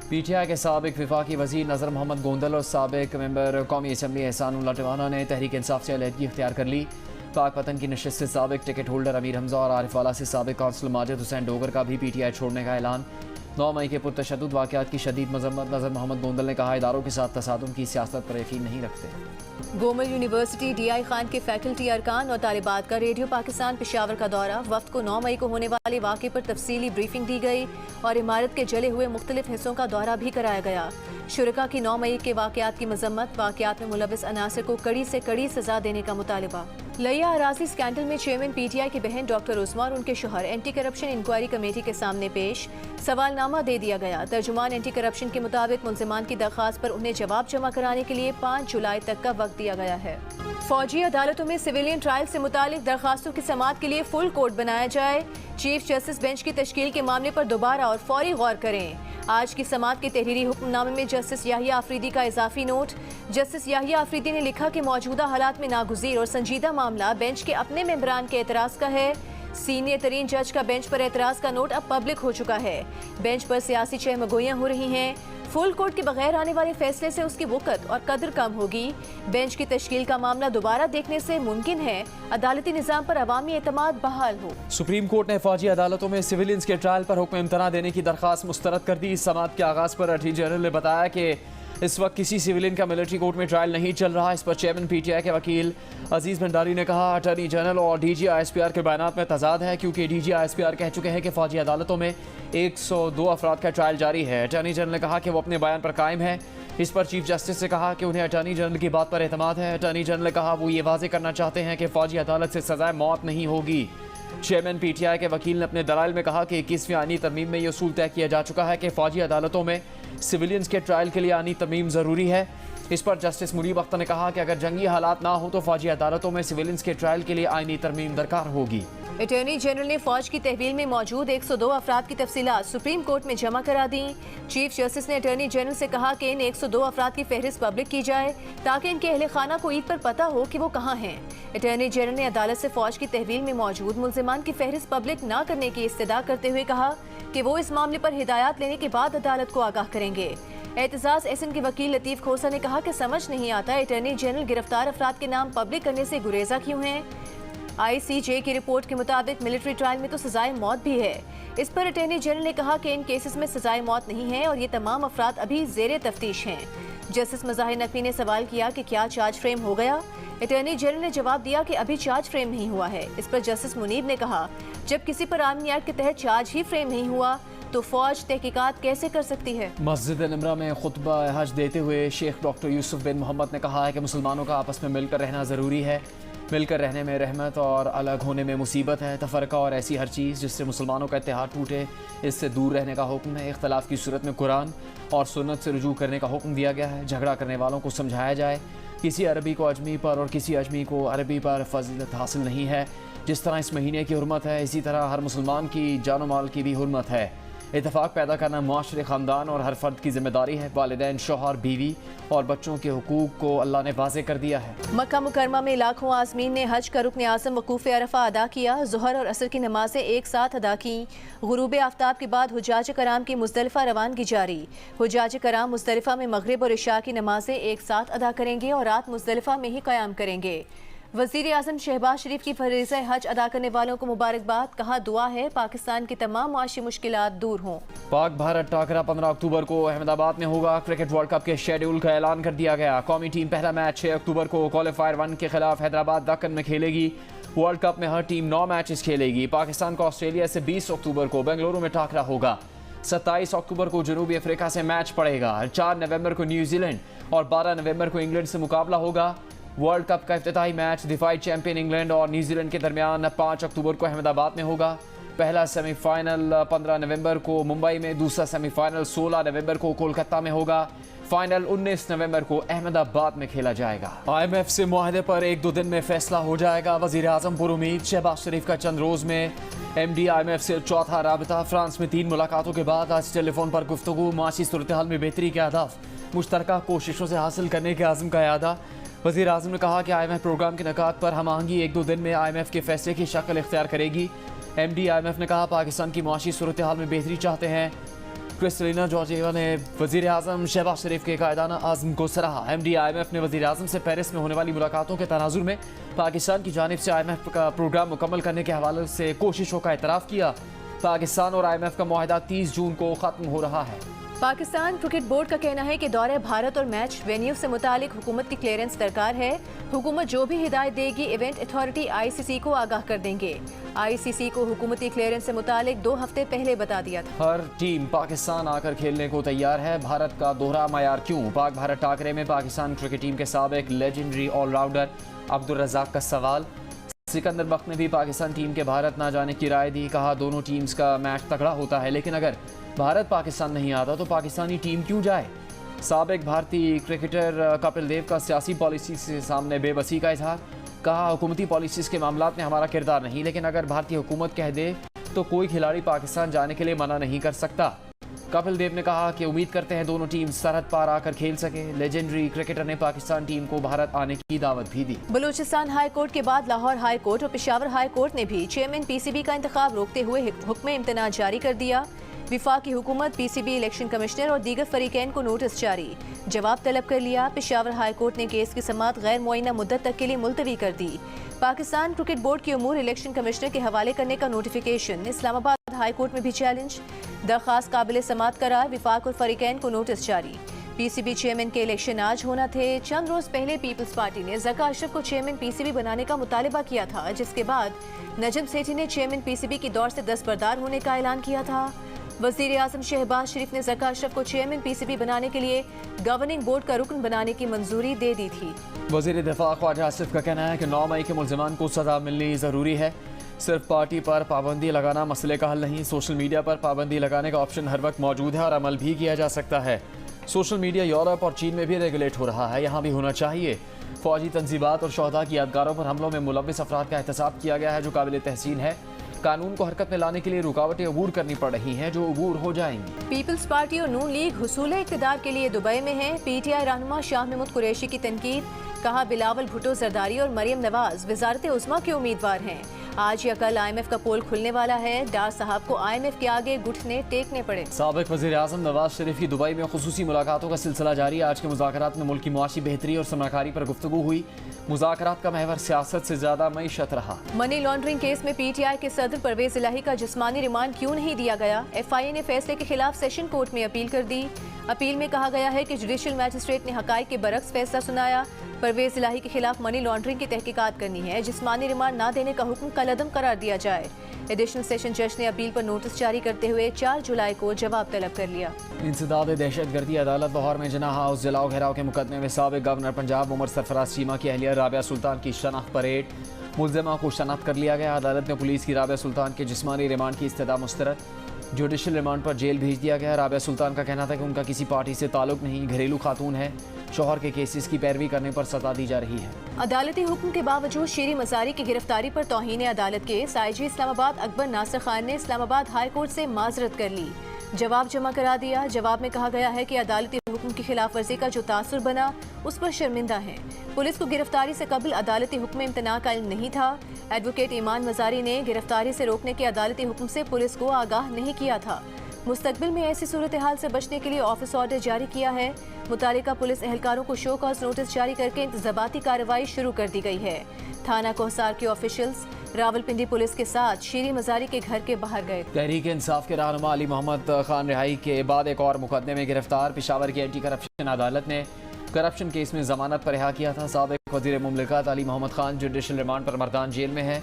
PTI के साबिक वफाकी वज़ीर नज़र मोहम्मद गोंदल और साबिक मेंबर कौमी असम्बली एहसानुल्लाह टिवाना ने तहरीक इंसाफ से अलहदगी इख्तियार कर ली। पाक पतन की नशिस्त से साबिक टिकट होल्डर अमीर हमजा और आरिफवाला से साबिक काउंसिलर माजिद हुसैन डोगर का भी PTI छोड़ने का ऐलान। 9 मई के पुरतशद्दुद वाक़यात की शदीद मज़म्मत। नज़र मोहम्मद गोंदल ने कहा, इदारों के साथ तसादुम की सियासत पर यकीन नहीं रखते। गोमल यूनिवर्सिटी DI खान के फैकल्टी अरकान और तालिबात का रेडियो पाकिस्तान पेशावर का दौरा। वफ्द को 9 मई को होने वाले वाक़े पर तफसीली ब्रीफिंग दी गई और इमारत के जले हुए मुख्तलिफ हिस्सों का दौरा भी कराया गया। शुरका की 9 मई के वाक़यात की मजम्मत। वाक़यात में मुलविस अनासर को कड़ी से कड़ी सजा देने का मुतालबा। लिया अराजी स्कैंडल में चेयरमैन PTI की बहन डॉक्टर उस्मा और उनके शोहर एंटी करप्शन इंक्वायरी कमेटी के सामने पेश। सवालनामा दे दिया गया। तर्जुमान एंटी करप्शन के मुताबिक मुल्जिमान की दरख्वास्त पर उन्हें जवाब जमा कराने के लिए 5 जुलाई तक का वक्त दिया गया है। फौजी अदालतों में सिविलियन ट्रायल से मुतालिक दरखास्तों की समाअत के लिए फुल कोर्ट बनाया जाए। चीफ जस्टिस बेंच की तश्कील के मामले पर दोबारा और फौरी गौर करें। आज की समाअत के तहरीरी हुक्मनामे में जस्टिस याहिया आफरीदी का इजाफी नोट। जस्टिस याहिया आफरीदी ने लिखा कि मौजूदा हालात में नागुज़ीर और संजीदा मामला बेंच के अपने मेंबरान के एतराज़ का है। सीनियर तरीन जज का बेंच पर एतराज़ का नोट अब पब्लिक हो चुका है। बेंच पर सियासी चहमगोइयाँ हो रही हैं। फुल कोर्ट के बगैर आने वाले फैसले से उसकी वक़्त और कदर कम होगी। बेंच की तश्कील का मामला दोबारा देखने से मुमकिन है अदालती निज़ाम पर अवामी एतमाद बहाल हो। सुप्रीम कोर्ट ने फौजी अदालतों में सिविलियंस के ट्रायल पर हुक्म इम्तना देने की दरख्वास्त मुस्तरद कर दी। समाअत के आगाज़ पर अटॉर्नी जनरल ने बताया कि इस वक्त किसी सिविलियन का मिलिट्री कोर्ट में ट्रायल नहीं चल रहा। इस पर चेयरमैन PTI के वकील अजीज़ भंडारी ने कहा, अटॉर्नी जनरल और DG ISPR के बयानात में तजाद है, क्योंकि DG ISPR कह चुके हैं कि फौजी अदालतों में 102 अफराद का ट्रायल जारी है। अटॉर्नी जनरल ने कहा कि वो अपने बयान पर कायम है। इस पर चीफ जस्टिस से कहा कि उन्हें अटॉर्नी जनरल की बात पर एतमाद है। अटॉर्नी जनरल ने कहा वो ये वाज़ेह करना चाहते हैं कि फौजी अदालत से सज़ाए मौत नहीं होगी। चेयरमैन PTI के वकील ने अपने दलाइल में कहा कि 21वीं आईनी तरमीम में यह उसूल तय किया जा चुका है कि फौजी अदालतों में सिविलियंस के ट्रायल के लिए आईनी तरमीम ज़रूरी है। इस पर जस्टिस मुनीब अख्तर ने कहा कि अगर जंगी हालात ना हो तो फौजी अदालतों में सिविलियंस के ट्रायल के लिए आईनी तरमीम दरकार होगी। अटॉर्नी जनरल ने फौज की तहवील में मौजूद 102 अफराद की तफसीलात सुप्रीम कोर्ट में जमा करा दी। चीफ जस्टिस ने अटॉर्नी जनरल से कहा कि इन 102 अफराद की फहरिस्त पब्लिक की जाए ताकि इनके अहले खाना को ईद पर पता हो कि वो कहाँ हैं। अटॉर्नी जनरल ने अदालत से फौज की तहवील में मौजूद मुल्जिमान की फहरिस्त पब्लिक न करने की इस्तदा करते हुए कहा कि वो इस मामले पर हिदायत लेने के बाद अदालत को आगाह करेंगे। एहतसास एहसन के वकील लतीफ़ खोसा ने कहा कि समझ नहीं आता अटॉर्नी जनरल गिरफ्तार अफराद के नाम पब्लिक करने से गुरेजा क्यों हैं। ICJ की रिपोर्ट के मुताबिक मिलिट्री ट्रायल में तो सजाए मौत भी है। इस पर अटॉर्नी जनरल ने कहा कि इन केसेस में सजाए मौत नहीं है और ये तमाम अफराद अभी ज़ेरे तफ्तीश हैं। जस्टिस मज़ाहिर नकवी ने सवाल किया कि क्या चार्ज फ्रेम हो गया। अटॉर्नी जनरल ने जवाब दिया कि अभी चार्ज फ्रेम नहीं हुआ है। इस पर जस्टिस मुनीब ने कहा, जब किसी पर आर्मी एक्ट के तहत चार्ज ही फ्रेम नहीं हुआ तो फौज तहकीकात कैसे कर सकती है। मस्जिद निमरा में खुतबा हज देते हुए शेख डॉक्टर यूसुफ बिन मोहम्मद ने कहा है कि मुसलमानों का आपस में मिलकर रहना ज़रूरी है। मिलकर रहने में रहमत और अलग होने में मुसीबत है। तफरका और ऐसी हर चीज़ जिससे मुसलमानों का इत्तेहाद टूटे, इससे दूर रहने का हुक्म है। इख्तलाफ की सूरत में कुरान और सुन्नत से रुजू करने का हुक्म दिया गया है। झगड़ा करने वालों को समझाया जाए, किसी अरबी को अजमी पर और किसी अजमी को अरबी पर फजीलत हासिल नहीं है। जिस तरह इस महीने की हुर्मत है, इसी तरह हर मुसलमान की जान और माल की भी हुर्मत है। इत्तेफाक पैदा करना माशरे, ख़ानदान और हर फर्द की जिम्मेदारी है। वालिदैन, शौहर, बीवी और बच्चों के हुकूक को अल्लाह ने वाज़े कर दिया है। मक्का मुकरमा में लाखों आज़मीन ने हज का रुकन आज़म वकूफ़ अरफा अदा किया। ज़ुहर और असर की नमाज़ें एक साथ अदा की। गुरूब आफ्ताब के बाद हुज्जाज कराम की मुज़दलिफ़ा रवानगी जारी। हुज्जाज कराम मुज़दलिफ़ा में मगरिब और इशा की नमाज़ें एक साथ अदा करेंगे और रात मुज़दलिफ़ा में ही क़याम करेंगे। वज़ीर आज़म शहबाज शरीफ की फरीज़ा हज अदा करने वालों को मुबारकबाद। कहा, दुआ है पाकिस्तान की तमाम मुआशी मुश्किलात दूर हों। पाक भारत टाकरा 15 अक्टूबर को अहमदाबाद में होगा। क्रिकेट वर्ल्ड कप के शेड्यूल का ऐलान कर दिया गया। कौमी टीम पहला मैच 6 अक्टूबर को क्वालीफायर 1 के खिलाफ हैदराबाद दक्कन में खेलेगी। वर्ल्ड कप में हर टीम 9 मैचेस खेलेगी। पाकिस्तान को ऑस्ट्रेलिया से 20 अक्टूबर को बेंगलुरु में टाकरा होगा। 27 अक्टूबर को जनूबी अफ्रीका से मैच पड़ेगा। 4 नवंबर को न्यूजीलैंड और 12 नवंबर को इंग्लैंड से मुकाबला होगा। वर्ल्ड कप का इफ्तिताही मैच डिफाइड चैंपियन इंग्लैंड और न्यूजीलैंड के दरमियान 5 अक्टूबर को अहमदाबाद में होगा। पहला सेमीफाइनल 15 नवंबर को मुंबई में, दूसरा सेमीफाइनल 16 नवंबर को कोलकाता में होगा। फाइनल 19 नवंबर को अहमदाबाद में खेला जाएगा। IMF से मुआहदे पर 1-2 दिन में फैसला हो जाएगा। वज़ीर आज़म पर उम्मीद। शहबाज शरीफ का चंद रोज़ में MD IMF से चौथा राबता। फ्रांस में 3 मुलाकातों के बाद आज टेलीफोन पर गुफ्तगू। माशी सूरत हाल में बेहतरी के अहदाफ मुश्तरका कोशिशों से हासिल करने के आज़म का यादा। वज़ीर आज़म ने कहा कि IMF प्रोग्राम के निकात पर हम आहंगी 1-2 दिन में IMF के फैसले की शक्ल इख्तियार करेगी। MD IMF ने कहा, पाकिस्तान की मुआशी सूरत हाल में बेहतरी चाहते हैं। क्रिस्टलिना जॉर्जिएवा ने वज़ीर आज़म शहबाज शरीफ के कायदाना आज़म को सराहा। MD-IMF ने वज़ीर आज़म से पेरिस में होने वाली मुलाकातों के तनाजुर में पाकिस्तान की जानिब से IMF का प्रोग्राम मुकम्मल करने के हवाले से कोशिशों का एतराफ़ किया। पाकिस्तान और IMF का मुआहदा 30 जून को ख़त्म हो रहा है। पाकिस्तान क्रिकेट बोर्ड का कहना है कि दौरे भारत और मैच वेन्यू से मुतालिक हुकूमत की क्लियरेंस दरकार है। हुकूमत जो भी हिदायत देगी इवेंट अथॉरिटी ICC को आगाह कर देंगे। ICC को हुकूमती क्लियरेंस से मुतालिक 2 हफ्ते पहले बता दिया था। हर टीम पाकिस्तान आकर खेलने को तैयार है। भारत का दोहरा मयार क्यों? पाक भारत टाकरे में पाकिस्तान क्रिकेट टीम के साबिक लेजेंडरी ऑलराउंडर अब्दुल रज़ाक का सवाल। सिकंदर बख्त ने भी पाकिस्तान टीम के भारत ना जाने की राय दी। कहा दोनों टीम्स का मैच तगड़ा होता है, लेकिन अगर भारत पाकिस्तान नहीं आता तो पाकिस्तानी टीम क्यों जाए? साबिक भारतीय क्रिकेटर कपिल देव का सियासी पॉलिसी से सामने बेबसी का इजहार। कहा हुकूमती पॉलिसीज़ के मामलात में हमारा किरदार नहीं, लेकिन अगर भारतीय हुकूमत कह दे तो कोई खिलाड़ी पाकिस्तान जाने के लिए मना नहीं कर सकता। कपिल देव ने कहा कि उम्मीद करते हैं दोनों टीम सरहद पार आकर खेल सके। लेजेंडरी क्रिकेटर ने पाकिस्तान टीम को भारत आने की दावत भी दी। बलूचिस्तान हाई कोर्ट के बाद लाहौर हाई कोर्ट और पेशावर हाई कोर्ट ने भी चेयरमैन PCB का इंतखाब रोकते हुए हुक्म इम्तना जारी कर दिया। विफाकी हुकूमत PCB इलेक्शन कमिश्नर और दीगर फरीकैन को नोटिस जारी, जवाब तलब कर लिया। पेशावर हाई कोर्ट ने केस की समाअत गैर मुअय्यना मुद्दत तक के लिए मुलतवी कर दी। पाकिस्तान क्रिकेट बोर्ड के उमूर इलेक्शन कमिश्नर के हवाले करने का नोटिफिकेशन। इस्लामाबाद हाई कोर्ट में भी चैलेंज, दरख्वास्त काबिल समाअत करार। विफाक और फरीकैन को नोटिस जारी। PCB चेयरमैन के इलेक्शन आज होना थे। चंद रोज पहले पीपल्स पार्टी ने ज़का अशरफ को चेयरमैन PCB बनाने का मुतालिबा किया था, जिसके बाद नजम सेठी ने चेयरमैन PCB की दौर से दस्तबरदार होने का ऐलान किया था। वज़ीर आज़म शहबाज शरीफ ने ज़का अशरफ को चेयरमैन PCB बनाने के लिए गवर्निंग बोर्ड का रुकन बनाने की मंजूरी दे दी थी। वज़ीर दिफा ख्वाजा आसिफ का कहना है कि 9 मई के मुल्ज़िमान को सज़ा मिलनी ज़रूरी है। सिर्फ पार्टी पर पाबंदी लगाना मसले का हल नहीं, सोशल मीडिया पर पाबंदी लगाने का ऑप्शन हर वक्त मौजूद है और अमल भी किया जा सकता है। सोशल मीडिया यूरोप और चीन में भी रेगुलेट हो रहा है, यहाँ भी होना चाहिए। फौजी तंजीबात और शोहदा की यादगारों पर हमलों में मुलव्विस अफराद का एहतसाब किया गया है, जो काबिल तहसीन है। कानून को हरकत में लाने के लिए रुकावटें अबूर करनी पड़ रही हैं, जो अबूर हो जाएंगी। पीपल्स पार्टी और नून लीग हुसूल इक़्तिदार के लिए दुबई में है। PTI रहनुमा शाह महमूद कुरैशी की तनकीद। कहा बिलावल भुट्टो जरदारी और मरियम नवाज वजारत उज़्मा के उम्मीदवार हैं। आज या कल IMF का पोल खुलने वाला है। डार साहब को IMF के आगे घुटने टेकने पड़े। साबिक वज़ीर आज़म नवाज शरीफ की दुबई में खुसूसी मुलाकातों का सिलसिला जारी। आज के मुज़ाकरात में मुल्क की मुआशी बेहतरी और सरमाकारी पर गुफ्तगू हुई। मुज़ाकरात का महवर सियासत से ज्यादा मईशत रहा। मनी लॉन्ड्रिंग केस में PTI के सदर परवेज इलाही का जिस्मानी रिमांड क्यों नहीं दिया गया? FIA ने फैसले के खिलाफ सेशन कोर्ट में अपील कर दी। अपील में कहा गया है कि जुडिशल मैजिस्ट्रेट ने हकाइक के बरक्स फैसला सुनाया। परवेज इलाही के खिलाफ मनी लॉन्ड्रिंग की तहकीकात करनी है। जिस्मानी रिमांड न देने का हुक्म कलअदम करार दिया जाए। एडिशनल सेशन जज ने अपील पर नोटिस जारी करते हुए 4 जुलाई को जवाब तलब कर लिया। इंसदाद दहशतगर्दी अदालत लाहौर में जनाह हाउस जलाओ घेराव के मुकदमे में साबिक गवर्नर पंजाब उमर सरफराज चीमा की अहलिया राबिया सुल्तान की शनाख्त परेड। मुल्ज़िमा को शनाख्त कर लिया गया। अदालत ने पुलिस की राबिया सुल्तान के जिस्मानी रिमांड की इस्तदा मुस्तरद। जुडिशल रिमांड पर जेल भेज दिया गया। राबिया सुल्तान का कहना था कि उनका किसी पार्टी से ताल्लुक नहीं, घरेलू खातून है। शौहर के केसेस की पैरवी करने पर सजा दी जा रही है। अदालती हुक्म के बावजूद शीरी मज़ारी की गिरफ्तारी पर तौहीन अदालत केस। IG इस्लामाबाद अकबर नासिर खान ने इस्लामाबाद हाई कोर्ट से माजरत कर ली, जवाब जमा करा दिया। जवाब में कहा गया है कि अदालती हुक्म की खिलाफ वर्जी का जो तासुर बना उस पर शर्मिंदा है। पुलिस को गिरफ्तारी से कबल अदालती हुक्म इम्तना का इल्म नहीं था। एडवोकेट ईमान मज़ारी ने गिरफ्तारी से रोकने के अदालती हुक्म से पुलिस को आगाह नहीं किया था। मुस्तकबिल में ऐसी सूरत हाल से बचने के लिए ऑफिस ऑर्डर जारी किया है। मुतालिका पुलिस एहलकारों को शो कॉज नोटिस जारी करके इंतजाबाती कार्रवाई शुरू कर दी गई है। थाना कोहसार के ऑफिशियल्स रावलपिंडी पुलिस के साथ शीरी मज़ारी के घर के बाहर गए। तहरीक इंसाफ के रहनुमा अली मोहम्मद खान रिहाई के बाद एक और मुकदमे में गिरफ्तार। पेशावर की एंटी करप्शन अदालत ने करप्शन केस में जमानत पर रिहा किया था। साबिक वज़ीर मुमलिकात अली मोहम्मद खान जुडिशल रिमांड पर मर्दान जेल में है।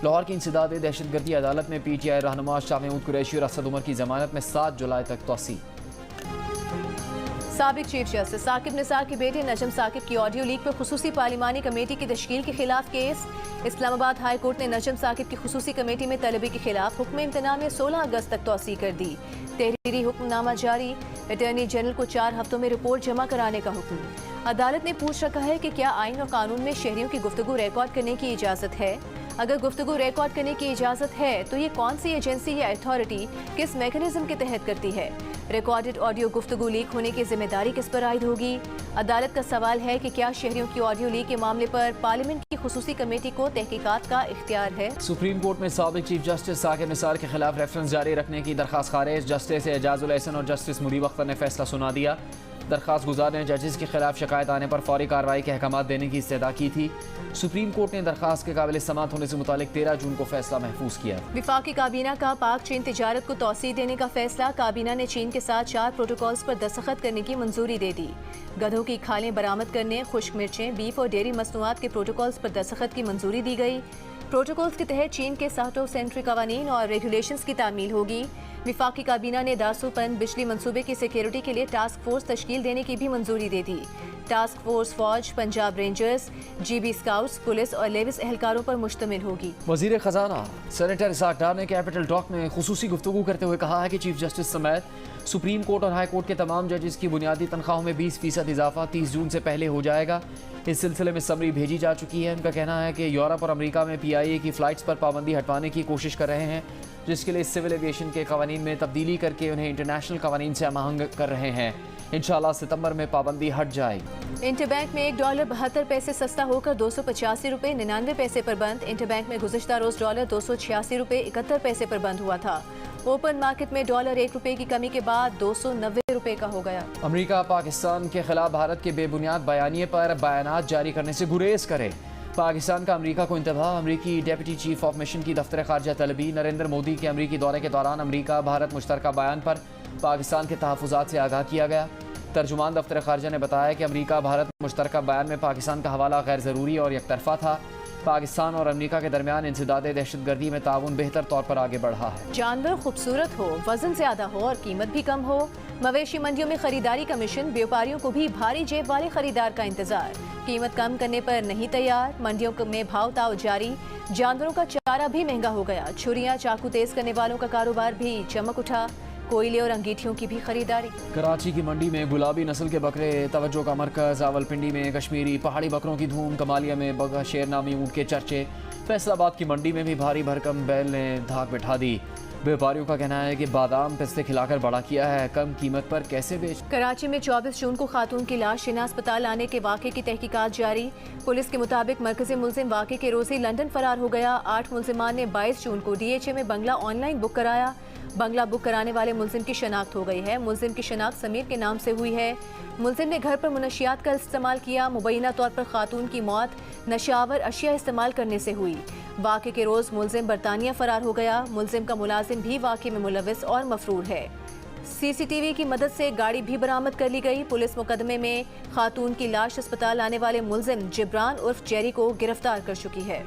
लाहौर की इंसदाद दहशतगर्दी अदालत में PTI रहनुमा शाह महमूद कुरैशी और असद उमर की जमानत में 7 जुलाई तक तौसी। साबिक चीफ जस्टिस साकिब निसार के बेटे नजम साकिब की ऑडियो लीक पर खुसूसी पार्लिमानी कमेटी की तश्कील के खिलाफ केस। इस्लामाबाद हाई कोर्ट ने नजम साकिब की खुसूसी कमेटी में तलबी के खिलाफ हुक्म इम्तना में 16 अगस्त तक तौसी कर दी। तहरीरी हुक्मनामा जारी। अटॉर्नी जनरल को 4 हफ्तों में रिपोर्ट जमा कराने का हुक्म। अदालत ने पूछ रखा है कि क्या आइन और कानून में शहरियों की गुफ्तगू रिकॉर्ड करने की इजाज़त है। अगर गुफ्तगू रिकॉर्ड करने की इजाज़त है तो ये कौन सी एजेंसी या अथॉरिटी किस मैकेनिज्म के तहत करती है। रिकॉर्डेड ऑडियो गुफ्तगू लीक होने की जिम्मेदारी किस पर आयद होगी। अदालत का सवाल है कि क्या शहरियों की ऑडियो लीक के मामले पर पार्लियामेंट की खुसूसी कमेटी को तहकीकात का इख्तियार है। सुप्रीम कोर्ट में साबिक चीफ जस्टिस साकिब निसार के खिलाफ रेफरेंस जारी रखने की दरखास्त खारिज। जस्टिस एजाजुल एहसन और जस्टिस मुनीब अख्तर ने फैसला सुना दिया। दरखास्त गुजार ने जजेस के खिलाफ शिकायत आने पर फौरी कार्रवाई के अहकाम देने की इस्तदा की थी। सुप्रीम कोर्ट ने दरखास्त के काबिल समात होने से मुतालिक 13 जून को फैसला महफूज किया। विफाकी काबीना का पाक चीन तिजारत को तौसीह देने का फैसला। काबीना ने चीन के साथ 4 प्रोटोकॉल्स पर दस्तखत करने की मंजूरी दे दी। गधों की खालें बरामद करने, खुश्क मिर्चें, बीफ और डेयरी मसनूआत के प्रोटोकॉल्स पर दस्तखत की मंजूरी दी गई। प्रोटोकॉल्स के तहत चीन के साटो सेंट्री कवानीन और रेगुलेशंस की तामील होगी। विफाकी काबीना ने दारसूपन बिजली मंसूबे की सिक्योरिटी के लिए टास्क फोर्स तश्कील देने की भी मंजूरी दे दी। टास्क फोर्स फौज, Punjab rangers, GB scouts, police और लेविस एहलकारों पर मुश्तमिल होगी। वजीर खजाना सेनेटर इसाक डार ने कैपिटल टॉक में खुसूसी गुफ्तगू करते हुए कहा है कि चीफ जस्टिस समेत सुप्रीम कोर्ट और हाई कोर्ट के तमाम जजेस की बुनियादी तनख्वाहों में 20% इजाफा 30 जून से पहले हो जाएगा। इस सिलसिले में समरी भेजी जा चुकी है। उनका कहना है कि यूरोप और अमेरिका में PIA की फ़्लाइट्स पर पाबंदी हटवाने की कोशिश कर रहे हैं, जिसके लिए सिविल एविएशन के कवानीन में तब्दीली करके उन्हें इंटरनेशनल कवानीन से आहंग कर रहे हैं। इंशाल्लाह सितंबर में पाबंदी हट जाएगी। इंटरबैंक में $1 72 पैसे सस्ता होकर 285 रुपये 99 पैसे पर बंद। इंटरबैंक में गुज़िश्ता रोज़ डॉलर 286 रुपये 71 पैसे पर बंद हुआ था। ओपन मार्केट में $1 1 रुपये की कमी के बाद 290 रुपये का हो गया। अमेरिका पाकिस्तान के खिलाफ भारत के बेबुनियाद बयानिए पर बयानात जारी करने से गुरेज करे। पाकिस्तान का अमेरिका को इंतबाह। अमेरिकी डेप्यूटी चीफ ऑफ मिशन की दफ्तर खारजा तलबी। नरेंद्र मोदी के अमेरिकी दौरे के दौरान अमेरिका भारत मुश्तरका बयान पर पाकिस्तान के तहफ़्फ़ुज़ात से आगाह किया गया। तर्जुमान दफ्तर खारजा ने बताया कि अमेरिका भारत मुश्तरका बयान में पाकिस्तान का हवाला गैर ज़रूरी और एकतरफा था। पाकिस्तान और अमेरिका के दरमियान इंसदाद दहशतगर्दी में ताउन बेहतर तौर पर आगे बढ़ा है। जानवर खूबसूरत हो, वजन ज्यादा हो और कीमत भी कम हो। मवेशी मंडियों में खरीदारी कमीशन। व्यापारियों को भी भारी जेब वाले खरीदार का इंतजार। कीमत कम करने पर नहीं तैयार। मंडियों में भाव ताव जारी। जानवरों का चारा भी महंगा हो गया। छुरियां चाकू तेज करने वालों का कारोबार भी चमक उठा। कोयले और अंगीठियों की भी खरीदारी। कराची की मंडी में गुलाबी नस्ल के बकरे तवज्जो का मरकज। रावलपिंडी में कश्मीरी पहाड़ी बकरों की धूम। कमालिया में बगा शेर नामी ऊँट के चर्चे। फैसलाबाद की मंडी में भी भारी भरकम बैल ने धाक बैठा दी। व्यापारियों का कहना है कि बादाम पिस्ते खिलाकर बड़ा किया है, कम कीमत पर कैसे बेच। कराची में 24 जून को खातून की लाश शिना अस्पताल आने के वाक़े की तहकीकात जारी। पुलिस के मुताबिक मरकजी मुलजिम वाक़े के रोज़ ही लंदन फरार हो गया। 8 मुलजिमान ने 22 जून को DHA में बंगला ऑनलाइन बुक कराया। बंगला बुक कराने वाले मुलजिम की शनाख्त हो गई है। मुलजिम की शनाख्त समीर के नाम से हुई है। मुलजिम ने घर पर मुनशियात का इस्तेमाल किया। मुबैना तौर पर खातून की मौत नशावर अशिया इस्तेमाल करने से हुई। वाक़े के रोज़ मुलजिम बरतानिया फरार हो गया। मुलजिम का मुलाजिम भी वाक़े में मुलविस और मफरूर है। CCTV की मदद से गाड़ी भी बरामद कर ली गई। पुलिस मुकदमे में खातून की लाश अस्पताल आने वाले मुलजिम जिब्रान उर्फ जेरी को गिरफ्तार कर चुकी है।